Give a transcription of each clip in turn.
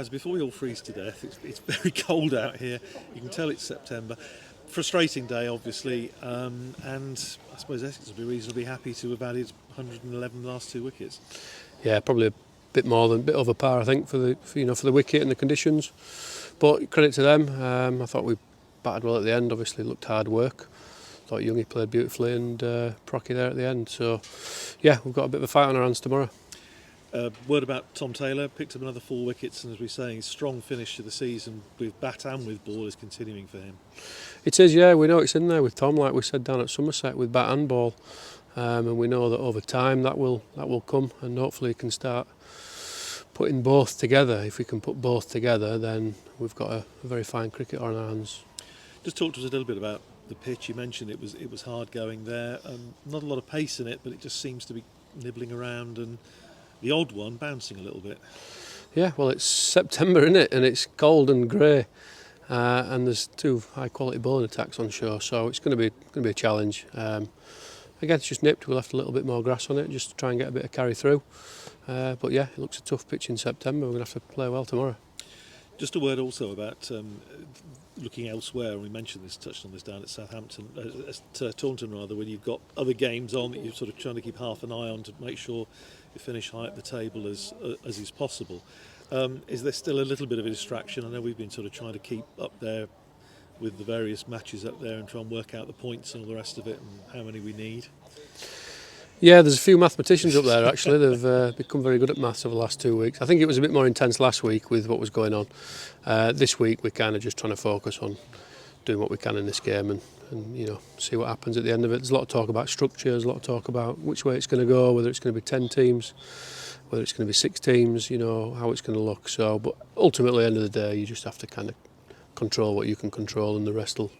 As before we all freeze to death, it's very cold out here. You can tell it's September. Frustrating day, obviously, and I suppose Essex will be reasonably happy to have added 111 last 2 wickets. Yeah, probably a bit over par, I think, for the wicket and the conditions. But credit to them. I thought we batted well at the end. Obviously, looked hard work. Thought Youngie played beautifully and Procky there at the end. So, yeah, we've got a bit of a fight on our hands tomorrow. Word about Tom Taylor, picked up another 4 wickets, and as we were saying, strong finish to the season with bat and with ball is continuing for him. It is, yeah. We know it's in there with Tom, like we said down at Somerset, with bat and ball, and we know that over time that will come, and hopefully he can start putting both together. If we can put both together, then we've got a very fine cricketer on our hands. Just talk to us a little bit about the pitch. You mentioned it was hard going there. Not a lot of pace in it, but it just seems to be nibbling around and the odd one bouncing a little bit. Yeah, well, it's September, isn't it? And it's cold and grey, and there's 2 high-quality bowling attacks on shore, so it's going to be a challenge. Again, it's just nipped. We'll have to a little bit more grass on it, just to try and get a bit of carry through. But yeah, it looks a tough pitch in September. We're going to have to play well tomorrow. Just a word also about looking elsewhere. We mentioned this, touched on this down at Taunton rather, when you've got other games on that you're sort of trying to keep half an eye on to make sure you finish high at the table as is possible. Is there still a little bit of a distraction? I know we've been sort of trying to keep up there with the various matches up there and try and work out the points and all the rest of it and how many we need. Yeah, there's a few mathematicians up there actually. They've become very good at maths over the last 2 weeks. I think it was a bit more intense last week with what was going on. This week we're kind of just trying to focus on doing what we can in this game and see what happens at the end of it. There's a lot of talk about structure, there's a lot of talk about which way it's going to go, whether it's going to be 10 teams, whether it's going to be 6 teams, how it's going to look. So, but ultimately, at the end of the day, you just have to kind of control what you can control, and the rest will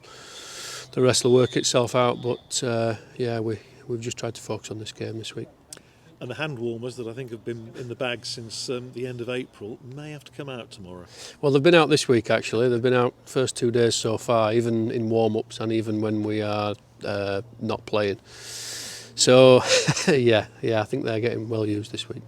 work itself out. But we've just tried to focus on this game this week. And the hand warmers that I think have been in the bag since the end of April may have to come out tomorrow. Well, they've been out this week actually. They've been out first 2 days so far, even in warm-ups and even when we are not playing. So, yeah, I think they're getting well used this week.